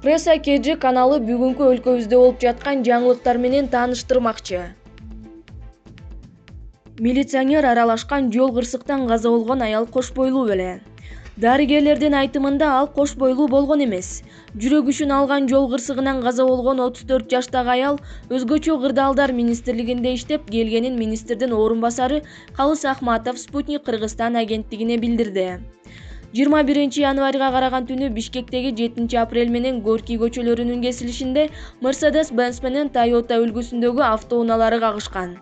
Pressa KG каналы бүгүнкү өлкөбүздө болуп жаткан жаңылыктар менен тааныштырмакчы. Милиционер аралашкан жол кырсыктан каза болгон аял кош бойлуу беле. Дарыгерлердин айтымында ал кош бойлуу болгон эмес. Жүрөк күчүн алган жол кырсыгынан каза болгон 34 жаштагы аял өзгөчө кырдаалдар министрлигинде иштеп келгенин министрдин орун басары Калыс Ахматов Спутник Кыргызстан агенттигине билдирди. 21 январга караган түнү Бишкектеги 7 апрель менен Горький көчөлөрүнүн кесилишинде Mercedes-Benz менен Toyota үлгүсүндөгү автоунаалары кагышкан.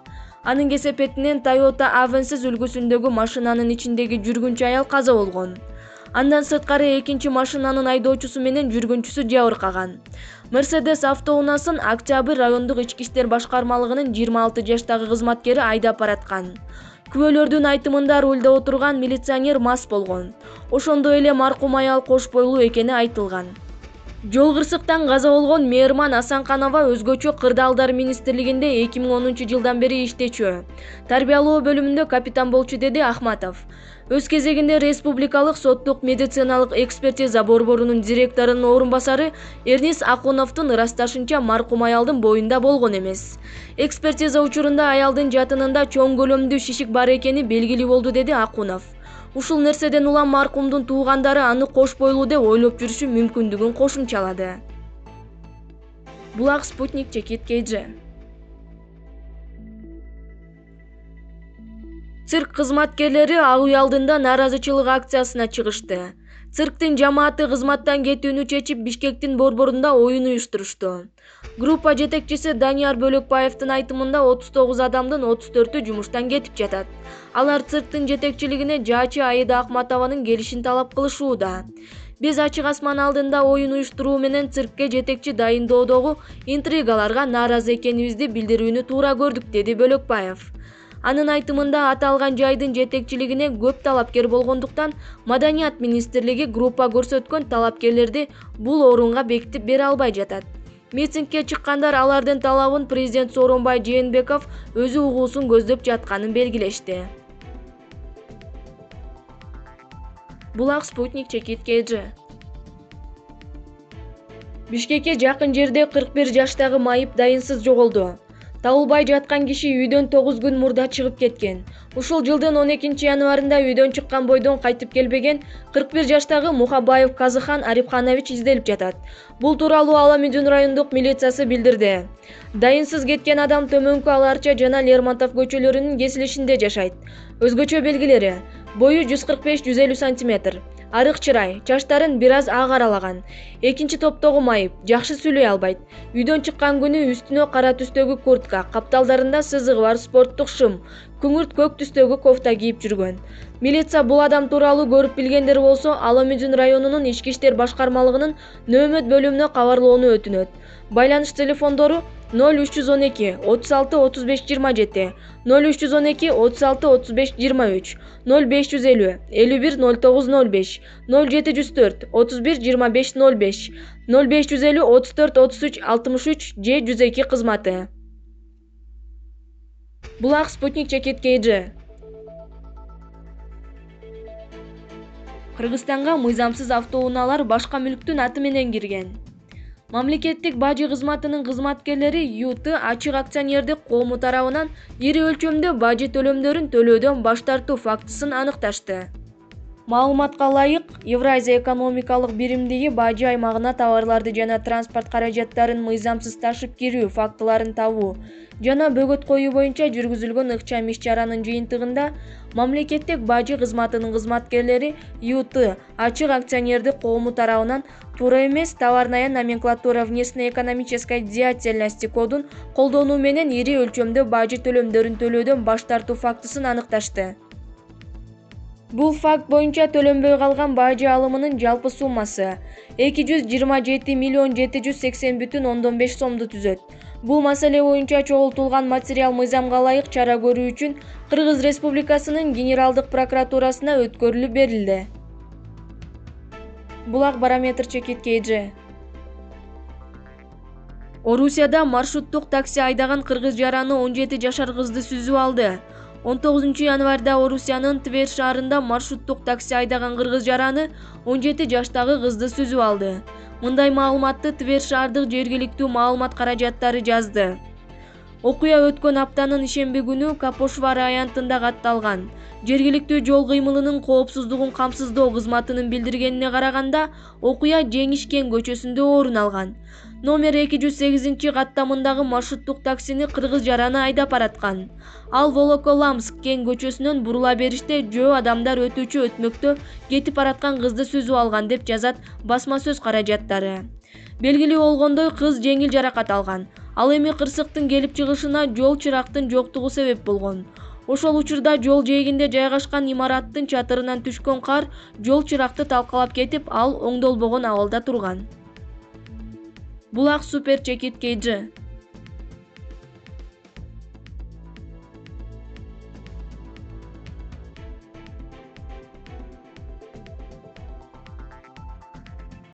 Анын кесепетинен Toyota Avensis үлгүсүндөгү машинанын ичиндеги жүргүнчү аял каза болгон. Андан сырткары экинчи машинанын айдоочусу менен жүргүнчүсү жабыркаган. Mercedes автоунаасын Октябрь райондук ички иштер башкармалыгынын 26 жаштагы кызматкери айдап бараткан. Күбөлөрдүн айтымында рулда отурган милиционер мас болгон. Ошондой эле маркум аял кош бойлуу экени айтылган. Жол кырсыктан каза болгон Мээрман Асанканова өзгөчө кырдаалдар министрлигинде 2010 жылдан бери иштечү. Тарбиялоо бөлүмүндө капитан болчу, деди Ахматов. Өз кезегинде Республикалык соттук медициналык экспертиза борборунун директорунун орун басары Эрнис Акуновдун ырасташынча маркум аялдын боюнда болгон эмес. Экспертиза учурунда аялдын жатынында чоң көлөмдүү шишик бар экени белгилүү болду, деди Акунов. Ушул нерседен улам маркумдун туугандары аны кош бойлуу деп ойлоп жүрүшү мүмкүндүгүн кошумчалады. Булак Спутник Чекит KG. Цирк кызматкерлери Ак үй алдында нааразычылык акциясына чыгышты. Цирктин жамааты кызматтан кетүүнү чечип Бишкектин борборунда оюн уюштурушту. Группа жетекчиси Данияр Бөлөкбаевдин айтымында 39 адамдын 34-ü жумуштан кетип жатат. Алар цирктин жетекчилигине жаачы Аида Акматованын келишин талап кылышууда. Биз ачык асман алдында оюн уюштуруу менен циркке жетекчи дайындоодогу интригаларга нааразы экенибизди билдирүүнү туура көрдүк, деди Бөлөкбаев. Анын айтымында аталган жайдын жетекчилигине көп талапкер болгондуктан Маданият министрлиги группа көрсөткөн талапкерлерди бул орунга бекитип бере албай жатат. Митингге чыккандар алардын талабын президент Сооронбай Жээнбеков өзү угуусун көздөп жатканын белгилешти. Булак Спутник Чекит KG. Бишкекке жакын жерде 41 жаштагы майып дайынсыз жоголду. Табылбай жаткан киши үйдөн 9 күн мурда чыгып кеткен. Ушул жылдын 12 январында үйдөн чыккан бойдон кайтып келбеген 41 жаштагы Мухабаев Казыхан Арипханович изделип жатат. Бул тууралуу Аламүдүн райондук милициясы билдирди. Дайынсыз кеткен адам Төмөнкү Аларча жана Лермонтов көчөлөрүнүн кесилишинде жашайт. Өзгөчө белгилери: бою 145-150 см, арык чырай, чачтарын бир аз ак аралаган. Экинчи топтогу майып, жакшы сүйлөй албайт. Үйдөн чыккан күнү үстүнө кара түстөгү куртка, капталдарында сызыгы бар спорттук шым, күңүрт көк түстөгү кофта кийип жүргөн. Милиция бул адам тууралуу көрүп билгендер болсо, Аламүдүн районунун ички иштер башкармалыгынын нөөмөт бөлүмүнө кабарлоону өтүнөт. Байланыш телефондору 0312 36 35 27, 0312 36 35 23, 0550 51 0905, 0704 31 25 05, 0550 34 33 63 же 102 кызматы. Булак Спутник Чекит KG. Кыргызстанга мыйзамсыз автоунаалар башка мүлктүн аты менен кирген. Мамлекеттик бажы кызматынын кызматкерлери ЮТ ачык акционердик коому тарабынан ири өлчөмдө бажы төлөмдөрүн төлөөдөн баш тартуу фактысын аныкташты. Маалыматка ылайык, Евразия экономикалык биримдиги бажы аймагына товарларды жана транспорт каражаттарын мыйзамсыз ташып кирүү фактыларын табуу жана бөгөт коюу боюнча жүргүзүлгөн ыкчам иш-чаранын жыйынтыгында мамлекеттик бажы кызматынын кызматкерлери ЮТ ачык акционердик коому тарабынан туура эмес товарная номенклатура внесенной экономической деятельности кодун колдонуу менен ири өлчөмдө бажы төлөмдөрүн төлөөдөн баш тартуу фактысын аныкташты. Бул факт боюнча төлөнбөй калган бажы алымынын жалпы суммасы 227 миллион 780,5 сомду түзөт. Бул маселе боюнча чогултулган материал мыйзамга ылайык чара көрүү үчүн Кыргыз Республикасынын Генералдык прокуратурасына өткөрүлүп берилди. Булак Барометр Чекит KG. Орусияда маршруттук такси айдаган кыргыз жараны 17 жашар кызды сүзүп алды. 19 январда Орусиянын Тверь шаарында маршруттук такси айдаган кыргыз жараны 17 жаштагы кызды сүзүп алды. Мындай маалыматты Тver шаардык жергиликтүү маалымат каражаттары жазды. Окуя өткөн аптанын ишемби күнү Капошвар аянтында катталган. Жергиликтүү жол кыймылынын коопсуздугун камсыздоо кызматынын билдиргенине караганда, окуя Жеңиш Кен көчөсүндө орун алган. Номер 208 каттамындагы маршруттук таксини кыргыз жараны айдап бараткан. Ал Волоколамск Кен көчөсүнөн бурула бериште жөө адамдар өтүүчү өтмөктө кетип бараткан кызды сүзүп алган деп жазат басма сөз каражаттары. Белгилүү болгондой, кыз жеңил жаракат алган. Ал эми кырсыктын келип чыгышына жол чырактын жоктугу себеп болгон. Ошол учурда жол жээгинде жайгашкан имараттын чатырынан түшкөн кар жол чыракты талкалап кетип, ал оңдолбогон абалда турган. Булак Супер Чекит KG